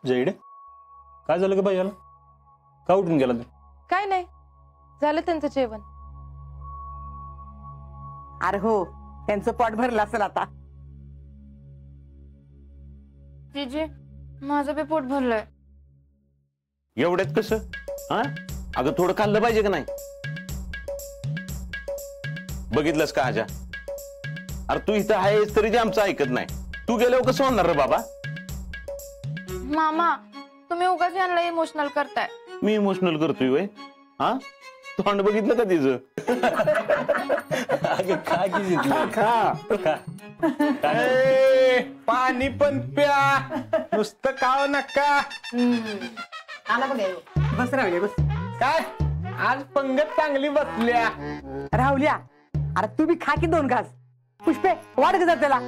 जयडे काय झालं का बाई याला का उठून गेला तू? काय नाही झालं त्यांचं जेवण. अरे हो त्यांचं पोट भरलं असेल आता. जीजे माझं बी पोट भरलंय. एवढ्यात कसं? हा अगं थोडं खाल्लं पाहिजे का नाही? बघितलंस का आजा? अरे तू इथं आहेस तरी ते आमचं ऐकत नाही. तू गेल्यावर कसं होणार रे बाबा? मामा तुम्ही उगाच यांना इमोशनल करताय. मी इमोशनल करतोय वय? हा तोंड बघितलं का तिचं? अगं खा की जितलं. खा पाणी पण प्या नुसतं खाऊ नका. आला बघ बस राहुल्या बस. काय आज पंगत चांगली बसल्या. राहुल्या अरे तू बी खा की 2 घास. पुष्पे वाढ ग त्याला.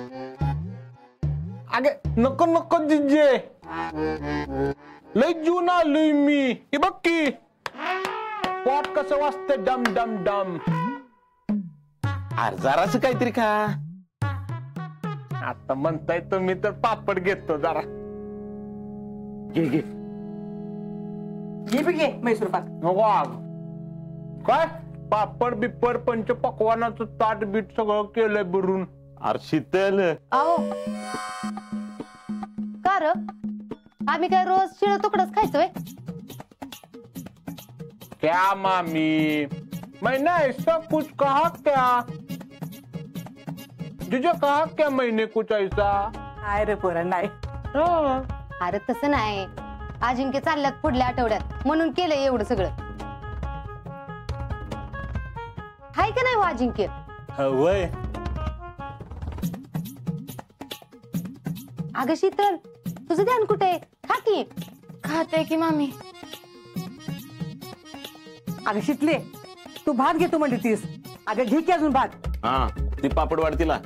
अगे नको नको जिजे लय जून आलोय मी. हे बघ की पोट कसं वाजतं डम डम डम. अरे जरासं काहीतरी खा. आता म्हणताय तुम्ही तर पापड घेतो जरा. घे घे. घे बी घे मैसूर पाक. वाघ काय पापड बिप्पड पंच पकवानाचं ताट बीट सगळं केलंय भरून. अरे शीतल आओ का र आम्ही काय रोज शिळ तुकडच खायचोय? क्या मामी मैंने ऐसा कुछ कहा क्या? जीजा कहा क्या मैंने कुछ ऐसा? नाही रे पोरा नाही. अरे तसं नाही अजिंक्य चालल्यात पुढल्या आठवड्यात म्हणून केलंय एवढं सगळं. हाय का नाही हो अजिंक्य? वय अगं शीतल तुझं ध्यान कुठे? खा की. खाते की मामी. अगं शितले तू भात घेतो म्हणली तीस. अगं घे की अजून भात. हा ती पापड वाढतीला.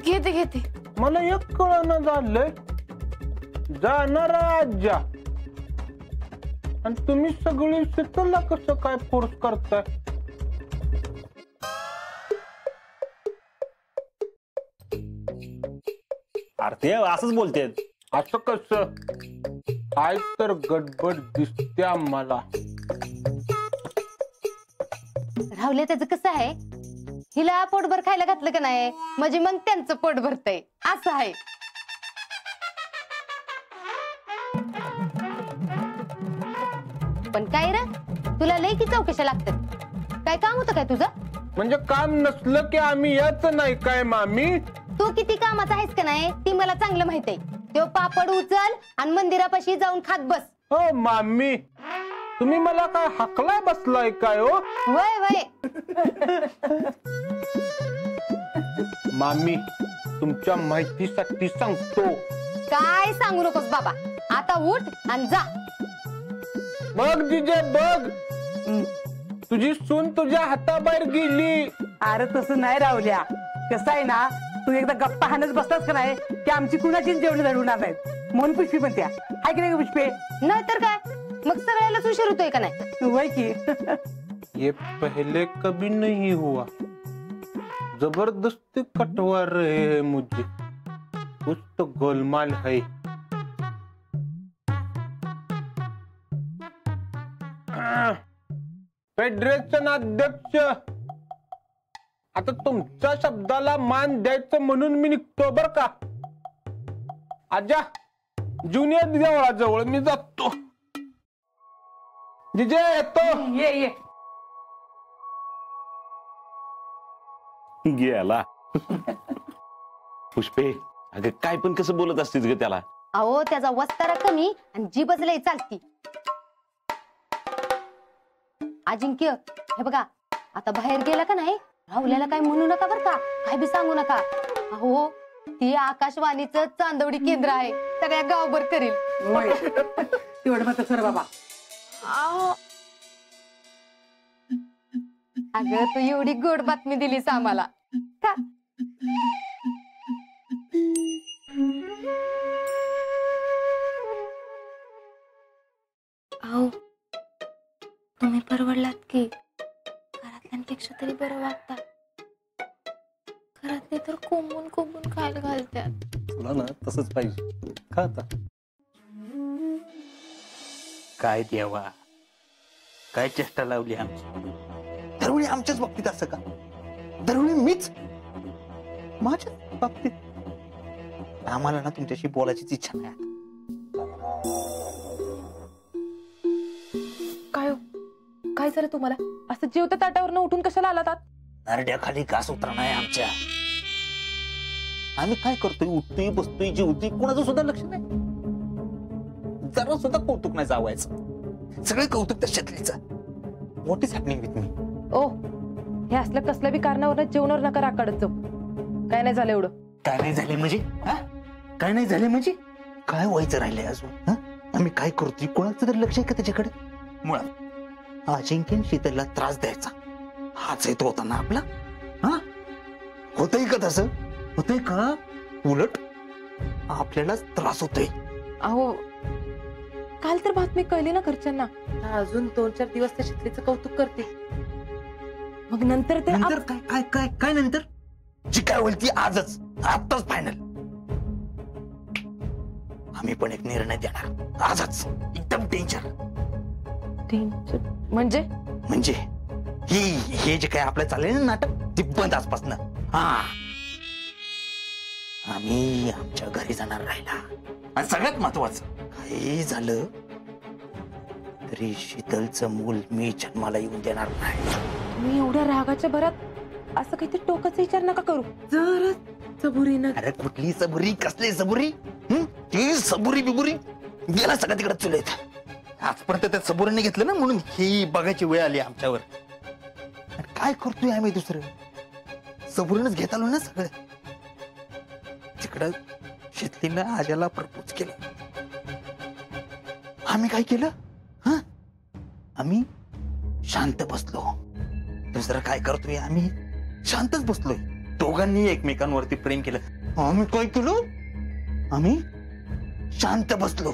घेते घेते. मला एक कळणं झालंय जाणार आज्या आणि तुम्ही सगळी शीतलला कसं काय फोर्स करताय? अरे ते असंच बोलतेत. असं कसं? काय तर गडबड दिसत्या मला. राहुल्या त्याचं कसं आहे हिला पोटभर खायला घातलं का नाही म्हणजे मग त्यांचं पोट भरतय असं आहे. पण काय रे तुला लय की चौकशा लागतात. काय काम होतं काय तुझं? म्हणजे काम नसलं की आम्ही याच नाही काय मामी? तू किती कामाचा आहेस का नाही ती मला चांगलं माहित आहे. तो पापड उचल आणि मंदिरापाशी जाऊन खात बस. हो मामी तुम्ही मला काय हकलाय बसलाय काय? हो वय वय मामी तुमच्या माहितीसाठी सांगतो. काय सांगू नकोस बाबा. आता उठ आणि जा. बघ जिजे बघ तुझी सून तुझ्या हाताबाहेर गेली. अरे तसं नाही राहुल्या. कसं आहे ना तू एकदा गप्पा हाणत बसलास का नाही की आमची कुणाचीच जेवण जडवणार नाहीत म्हणून पुष्पी म्हणत्या. हाय की नाही पुष्पे? नाही तर काय मग सगळ्यालाच उशीर होतोय का नाही? वय की. ये पहले कभी नहीं हुआ. जबरदस्ती कटवा रहे हैं मुझे. कुछ तो गोलमाल है. फेडरेशन अध्यक्ष आता तुमच्या शब्दाला मान द्यायचं म्हणून मी निघतो बर का. आजा ज्युनियर देवळाजवळ मी जातो. जिजे येतो. ये ये. गेला. पुष्पे अगं काय पण कसं बोलत असतीस ग त्याला? अहो त्याचा वस्तारा कमी आणि जीभच लय चालती. अजिंक्य हे बघा आता बाहेर गेला का नाही राहुल्याला काय म्हणू नका बर का. काय बी सांगू नका. अहो ती आकाशवाणीचं चांदवडी केंद्र आहे सगळ्या गावभर करील. तेवढं मात्र खरं बाबा. अगं तू एवढी गोड बातमी दिलीस आम्हाला का? अहो तुम्ही परवडलात की घरातल्यांपेक्षा तरी बरं वागतात. घरातले तर कोंबून कोंबून खायला घालतात. तुला ना तसंच पाहिजे. खा आता. काय देवा, काय चेष्टा लावली आमची. दरवेळी आमच्याच बाबतीत असं का? दरवेळी मीच माझ्या बाबतीत. आम्हाला ना तुमच्याशी बोलायचीच इच्छा नाही. काय झालं तुम्हाला? असं जेवत्या ताटावरनं उठून कशाला आलात? नरड्याखाली घास उतरा नाही आमच्या. आम्ही काय करतोय? उठतोय, बसतोय, जेवतोय, कोणाचं सुद्धा लक्ष नाही. जरा सुद्धा कौतुक नाही जावायचं. सगळे कौतुक त्या शेतलीचं. What is happening with me? ओ, हे असलं कसलं बी कारणावर जेवणावर नका राखाडत जाऊ. काय नाही झालं एवढं. काय नाही झाले म्हणजे? काय नाही झाले म्हणजे? काय व्हायचं राहिलंय अजून? आम्ही काय करतोय? कोणाचं तरी लक्ष आहे का त्याच्याकडे? मुळात अजिंक्य शीतलला त्रास द्यायचा हाच हेतू होता ना आपला. होतंय का तसं? होतंय का? उलट आपल्यालाच त्रास होतोय. अहो, काल तर बातमी कळली ना घरच्यांना. अजून 2-4 दिवस त्या शितलीचं कौतुक करते. मग नंतर ते नंतर काय काय काय काय नंतर? जी काय होईल ती आजच, आताच फायनल. आम्ही पण एक निर्णय देणार आजच, एकदम डेंजर. म्हणजे हे जे काय आपलं चाललंय ना नाटक, ते बंद आजपासून. आम्ही आमच्या घरी जाणार राहिला. आणि सगळ्यात महत्वाचं, काही झालं तरी शीतलचं मूल मी जन्माला येऊन देणार नाही. तुम्ही एवढ्या रागाच्या भरात असं काहीतरी टोकाचा विचार नका करू. जरा सबुरीनं. अरे कुठली सबुरी, कसली सबुरी? ती सबुरी बिबुरी गेला सगळं तिकडे चुलेत. आजपर्यंत त्या सबुरीने घेतलं ना, म्हणून ही बघायची वेळ आली आमच्यावर. काय करतोय आम्ही दुसरं? सबुरीनच घेत आलो ना सगळं. तिकडं शितलीनं आजाला प्रपोज केलं. आम्ही काय केलं? आम्ही शांत बसलो. दुसरं काय करतोय? आम्ही शांतच बसलोय. दोघांनी एकमेकांवरती प्रेम केलं. आम्ही काय केलं? आम्ही शांत बसलो.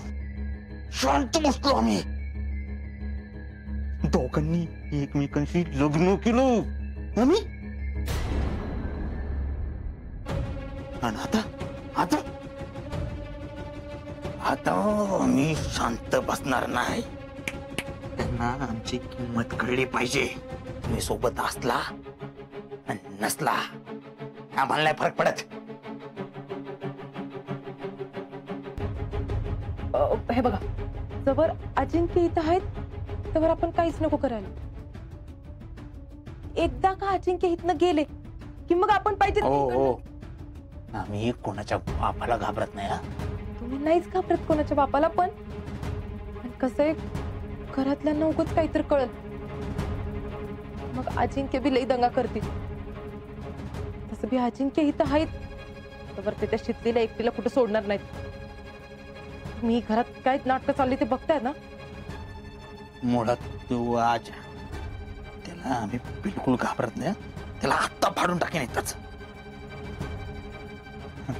आम्ही दोघांनी एकमेकांशी लग्न केलं. आम्ही आणि आता आम्ही शांत बसणार नाही. त्यांना आमची किंमत कळली पाहिजे. तुम्ही सोबत असला आणि नसला आम्हाला नाही फरक पडत. हे बघा, जवळ अजिंक्य इथं आहेत तर आपण काहीच नको करायला. एकदा का अजिंक्य इथनं गेले की मग आपण पाहिजे. आम्ही कोणाच्या बापाला घाबरत नाही. तुम्ही नाहीच घाबरत कोणाच्या बापाला. पण कसं आहे, घरातल्यांना उगाच काहीतरी कळत, मग अजिंक्य बी लई दंगा करतील. तसं बी अजिंक्य इथं आहेत तर ते त्या शितलीला एकटीला कुठं सोडणार नाहीत. मी घरात काय नाटक चालली ते बघताय ना. मुळात तू आज त्याला आम्ही बिलकुल घाबरत नाही. त्याला आत्ता फाडून टाकेन येताच.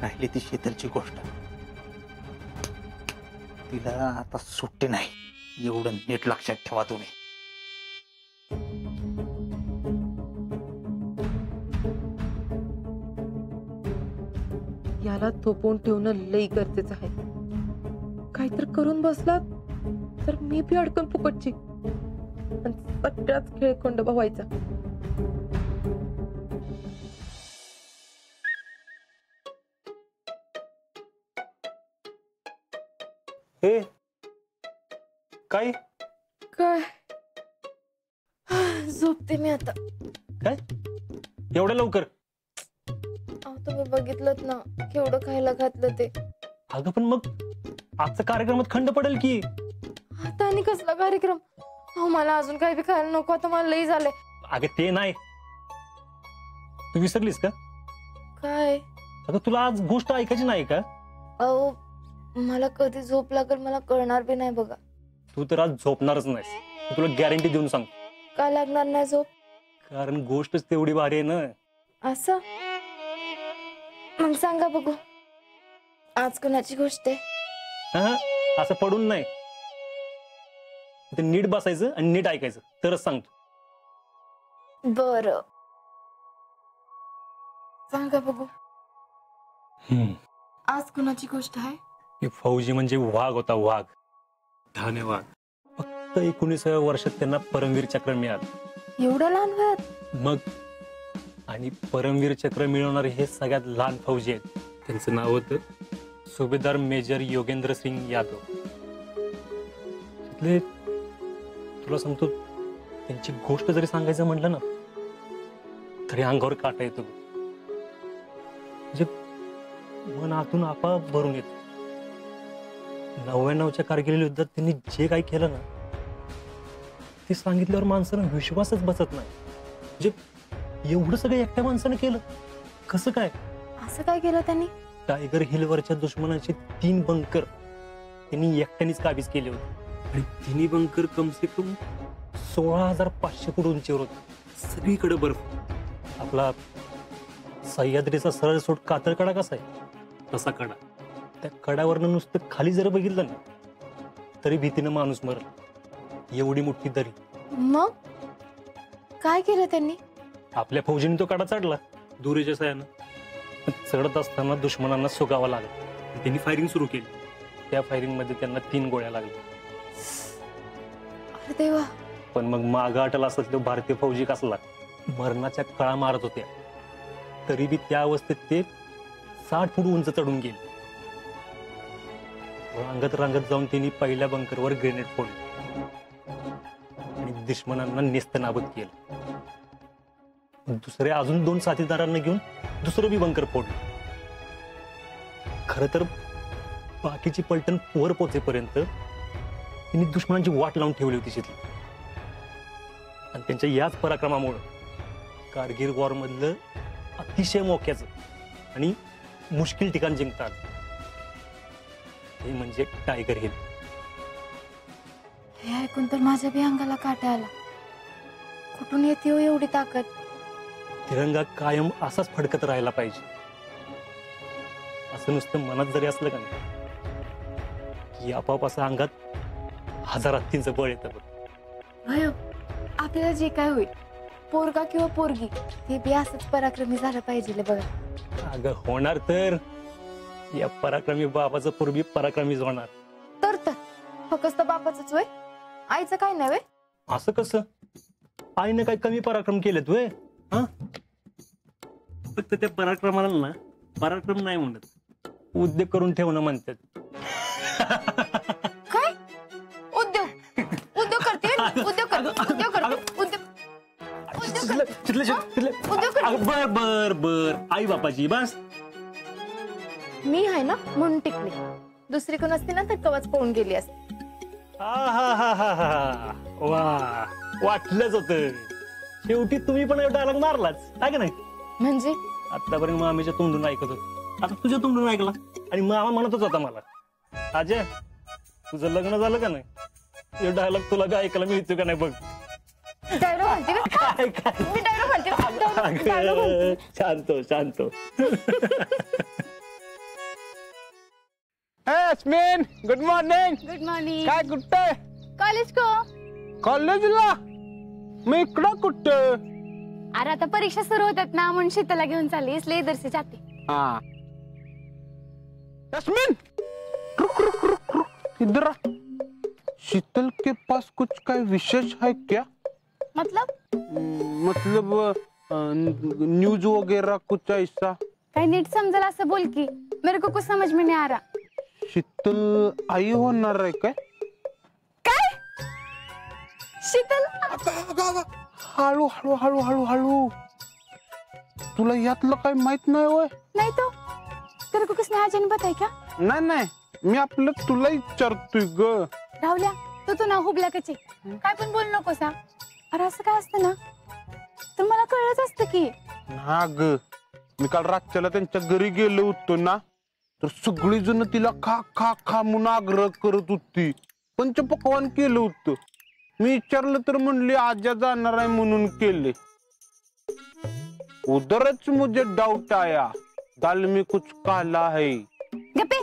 राहिली ती शीतलची गोष्ट, तिला आता सुट्टी नाही. एवढं नीट लक्षात ठेवा तुम्ही. याला थोपवून ठेवणं लई गरजेचं आहे. काहीतरी करून बसलात तर मी बी अडकन फुकटची आणि सगळ्याच खेळ कोंडोबा व्हायचा. हे काय काय झोपते मी आता. काय एवढ्या लवकर? तुम्ही बघितलं ना केवढं खायला घातलं ते. अगं पण मग आजचा कार्यक्रमात खंड पडेल की. आता आणि कसला कार्यक्रम? मला अजून काही बी खायला नको. आता मला लई झालंय. अगं ते नाही, तू विसरलीस का? काय? अगं तुला आज गोष्ट ऐकायची नाही का? अहो, मला कधी झोप लागेल मला कळणार बी नाही बघा. तू तर आज झोपणारच नाहीस. तुला गॅरंटी देऊन सांग. का लागणार नाही झोप? कारण गोष्टच तेवढी भारी आहे ना. असं? मग सांगा बघू, आज कोणाची गोष्ट आहे? असं पडून नाही, नीट बसायचं आणि नीट ऐकायचं तरच सांगतो. बर, सांगा बघू. आज कोणाची गोष्ट आहे? फौजी म्हणजे वाघ होता, वाघ. धन्यवाद. फक्त 19व्या वर्षात त्यांना परमवीर चक्र मिळालं. एवढ्या लहान वयात? मग आणि परमवीर चक्र मिळवणारे हे सगळ्यात लहान फौजी आहेत. त्यांचं नाव होतं सुभेदार मेजर योगेंद्र सिंग यादव. तिथले तुला सांगतो, त्यांची गोष्ट जरी सांगायचं म्हटलं ना तरी अंगावर काटा येतो. म्हणजे मन आतून आपोआप भरून येत. 99च्या कारगिल युद्धात त्यांनी जे काही केलं ना ते सांगितल्यावर माणसानं विश्वासच बसत नाही. म्हणजे एवढं सगळं एकट्या माणसानं केलं कसं काय? असं काय केलं त्यांनी? टायगर हिलवरच्या दुश्मनाचे 3 बंकर त्यांनी एकट्यानेच काबीज केले होते आणि 3 बंकर कमसे कम 16,500 फूट उंचीवर होते. सगळीकडे बर्फ. आपला सह्याद्रीचा सरळ सोड कातळ कडा कसा आहे तसा कडा. त्या कडावरनं नुसतं खाली जर बघितलं ना तरी भीतीनं माणूस मरल. एवढी मोठी दरी. मग काय केलं त्यांनी? आपल्या फौजीने तो कडा चढला दुरीच्या साह्यानं. चढत असताना दुश्मनांना सुगावा लागला. त्यांनी फायरिंग सुरू केली. त्या फायरिंग मध्ये त्यांना 3 गोळ्या लागल्या. अरे देवा. पण मग मागं अटल असत तो भारतीय फौजी कसला मरणाच्या कळा मारत होत्या. तरी बी त्या अवस्थेत ते 60 फूट उंच चढून गेले. रांगत रांगत जाऊन त्यांनी पहिल्या बंकरवर ग्रेनेड फोडले आणि दुश्मनांना नेस्तनाबूत केलं. दुसऱ्या अजून 2 साथीदारांना घेऊन दुसरं बी बंकर फोडलं. खरं तर बाकीची पलटण वर पोहोचेपर्यंत त्यांनी दुश्मनांची वाट लावून ठेवली होती तिथली. आणि त्यांच्या याच पराक्रमामुळे कारगिल वॉर मधलं अतिशय मोक्याचं आणि मुश्किल ठिकाण जिंकता आलं. हे म्हणजे टायगर हिल. हे ऐकून तर माझ्या बी अंगाला काटा आला. कुठून येते हो एवढी ताकद? तिरंगा कायम असाच फडकत राहायला पाहिजे. असं नुसतं मनात जरी असलं का नाही की आपोआप असं अंगात 1000 हत्तींचं बळ येतं बघ. भय आपल्याला जे काय होईल पोरगा किंवा पोरगी ते बी असंच पराक्रमी झालं पाहिजे बघा. अगं होणार तर. या पराक्रमी बाबाचं पूर्वी पराक्रमीच होणार. तर फक्त बापाचंच वय, आईचं काय नाही वय? असं कसं? आईने काय कमी पराक्रम केलेत वय? हा, फक्त त्या पराक्रमाला ना पराक्रम नाही म्हणत, उद्योग करून ठेवणं म्हणतात. काय उद्योग? उद्योग करते, उद्योग करते, उद्योग करते, उद्योग. बर बर बर आई बापाची बस. मी आहे ना म्हणून टिकली. दुसरी कोण असते ना तर कवच पळून गेली असते. वा, वाटलंच होत. शेवटी तुम्ही पण डायलॉग मारलाच काय का नाही? म्हणजे आतापर्यंत मामीच्या तोंडून ऐकत होत, आता तुझ्या तोंडून ऐकला. आणि मामा म्हणतच होता मला, अजय तुझं लग्न झालं का नाही? हे डायलॉग तुला काय ऐकायला मिळतो का नाही बघ. डायलॉग म्हणते का? मी डायलॉग म्हणते, डायलॉग म्हणते. शांत शांत. अस्मिन गुड मॉर्निंग. Good morning. काय कुठं? कॉलेज को. कॉलेजला? मी इकडं कुठं? अरे आता परीक्षा सुरू होतात ना म्हणून शीतला घेऊन चालली, इसलिए इधर से जाते. हाँ अस्मिन रुक रुक रुक रुक इधर आ. शीतल के पास कुछ का विशेष है क्या? मतलब न्यूज वगैरह कुछ ऐसा? काही नीट समजेल असं बोल की, मेरे को कुछ समझ में नहीं आ रहा. शीतल आई होणार आहे काय? काय? शीतल? हळू हळू हळू हळू हळू. तुला यातलं काय माहित नाही होय? नहीं तो तेरे को किसने आज नहीं बताया क्या? नाही नाही, मी आपलं तुला विचारतोय ग. राहुल्या तू ना हुबल्या कचे काय पण बोल नको सा. अरे असं काय असतं ना तर मला कळलंच असतं की. हा ग, मी काल रातच्याला त्यांच्या घरी गेलो होतो ना, तर सगळी जण तिला खा खा खा म्हणून आग्रह करत होती. पंचपक्वान केलं होतं. मी विचारलं तर म्हणली आज्या जाणार आहे म्हणून केले. उधरच मुझे डाउट आया, दाल में कुछ काला है. गप्पे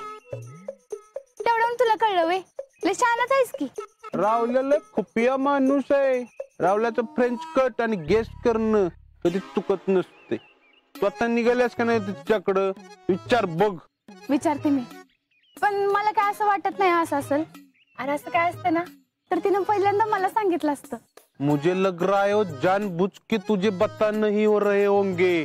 तेवढं तुला कळलं वे? लय छानच आहेस की. रावल्याला खुपिया माणूस आहे. रावल्याचं फ्रेंच कट आणि गेस करणं कधी चुकत नसते. स्वतः निघाल्यास का नाही तिच्याकडं विचार बघ. विचारते मी, पण मला काय असं वाटत नाही असं असेल. अरे असं काय असतं ना तर तिनं पहिल्यांदा मला सांगितलं असतं. मुझे लग रहा है वो जानबूझ के तुझे बता नहीं हो रहे होंगे.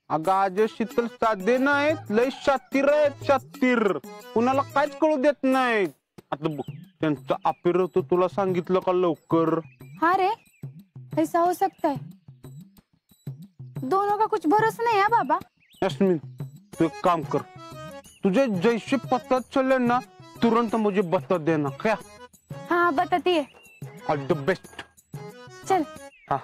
अगं आज शीतल साधे नाहीत, लय शातीर आहेत, शातीर. कुणाला काहीच कळू देत नाहीत. आता बघ त्यांचा अफेअर होतं, तुला सांगितलं का लवकर? हाँ रे, ऐसा हो सकता है. दोनों का कुछ भरोसा नहीं है बाबा. यस्मिन तू एक काम कर, तुझे जैसे पता चले ना तुरंत मुझे बता देना क्या? हाँ बताती है. All the best. चल. हाँ.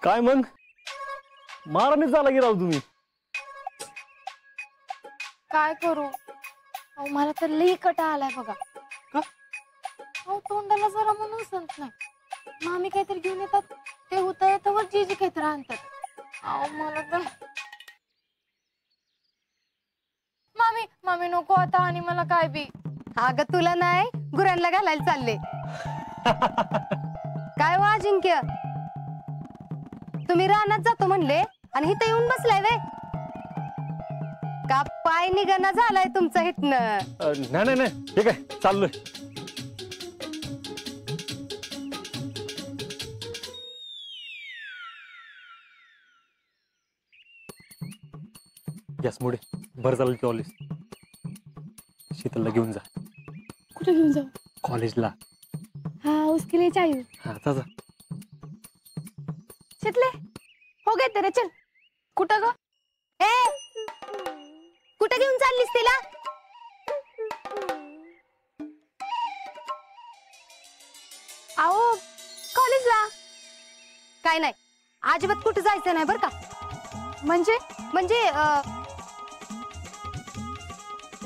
काय मग माराने झाला की राव तुम्ही? काय करू? अहो मला तर लई कटा आलाय बघा. का? अहो तोंडाला जरा म्हणून संत नाही. मामी काहीतरी घेऊन येतात, ते होतंय तर जीजी काहीतरी आणतात. अहो मला तर मामी मामी नको आता आणि मला काय बी. अगं तुला नाही, गुरांना घालायला चालले. काय हो अजिंक्य, तुम्ही रानात जातो म्हणले आणि इथं येऊन बसलाय वे? का पाय निघणं झालाय तुमचा हितनं? नाही नाही हे काय चाललोय. गॅस मुळे बरं झालं की ऑलिस. शीतलला घेऊन जा. कुठे घेऊन जाऊ? कॉलेजला. हाँ उसके लिए चाहिए. हा जा. शीतले हो गए तेरे, चल. कुठं ग? ए कुठे घेऊन चाललीस तिला? आओ कॉलेजला. काय नाही, अजिबात कुठे जायचं नाही बरं का. म्हणजे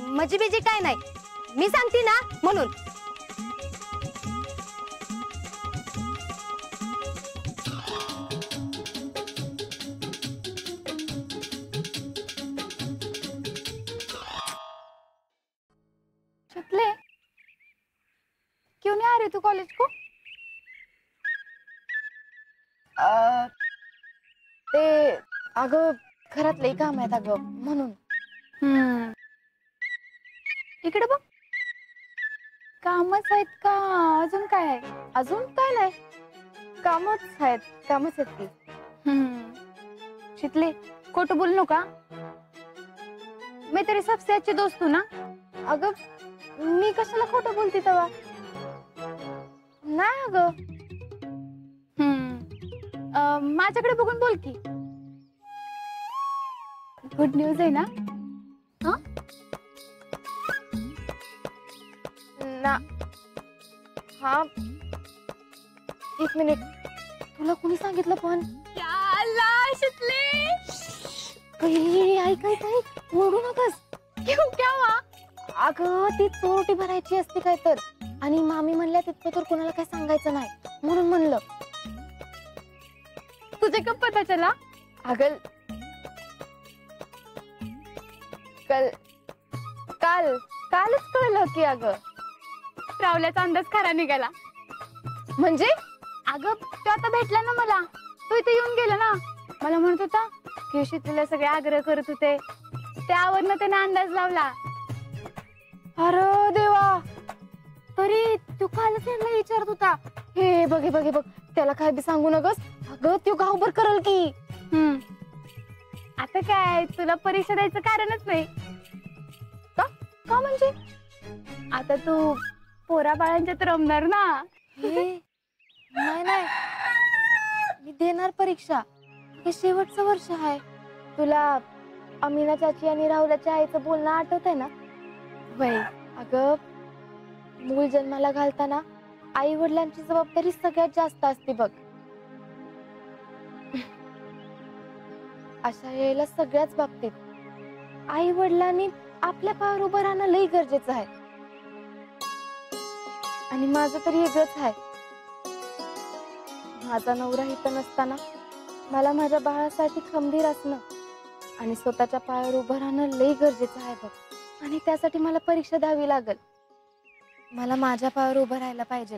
म्हणजे बिजी काय नाही, मी सांगते ना म्हणून. शीतले क्यों नहीं आ रही तू कॉलेज को? ते अगं घरात लई काम आहेत अगं म्हणून. इकडे बघ, कामच आहेत का अजून काय आहे? अजून काय नाही, कामच आहेत की. शीतले खोटं बोल नका. मैं तेरी सबसे अच्छी दोस्त हूँ ना. अगं मी कशाला खोटं बोलते तेव्हा? नाही अगं. माझ्याकडे बघून बोल की. गुड न्यूज आहे ना? ना हा एक मिनिट, तुला कोणी सांगितलं पण? ऐक ओरडू नकस. क्यों क्या हुआ? अगं ती चोरटी भरायची असते काय तर, आणि मामी म्हणल्या तितकं तर कोणाला काय सांगायचं नाही म्हणून म्हणलं. तुझे कब पता चला? अगं कालच कळलं की. अगं रावल्याचा अंदाज खरा निघाला. म्हणजे अगं तो आता भेटला ना मला, तो इथे येऊन गेला ना. मला म्हणत होता की शीतलला सगळे आग्रह करत होते, त्यावरनं त्याने अंदाज लावला. अरे देवा, तरी तू कालच यांना विचारत होता. हे बघ त्याला काय बी सांगू नकस. अगं तो गावभर करल की. आता काय तुला परीक्षा द्यायचं कारणच नाही का म्हणजे? आता तू पोरा बाळांच्यात रमणार ना. नाही मी देणार परीक्षा. हे शेवटचं वर्ष आहे. तुला अमीना चाची आणि राहुलाच्या आईचं बोलणं आठवत आहे ना? वय अगं मूल जन्माला घालताना आई वडिलांची जबाबदारी सगळ्यात जास्त असते बघ. अशा वेळेला सगळ्याच बाबतीत आई वडिलांनी आपल्या पायावर उभं राहणं लई गरजेचं आहे. आणि माझं तरी वेगळंच आहे. माझा नवरा इथं नसताना मला माझ्या बाळासाठी खंबीर असणं आणि स्वतःच्या पायावर उभं राहणं लई गरजेचं आहे बघ. आणि त्यासाठी मला परीक्षा द्यावी लागेल. मला माझ्या पायावर उभं राहायला पाहिजे.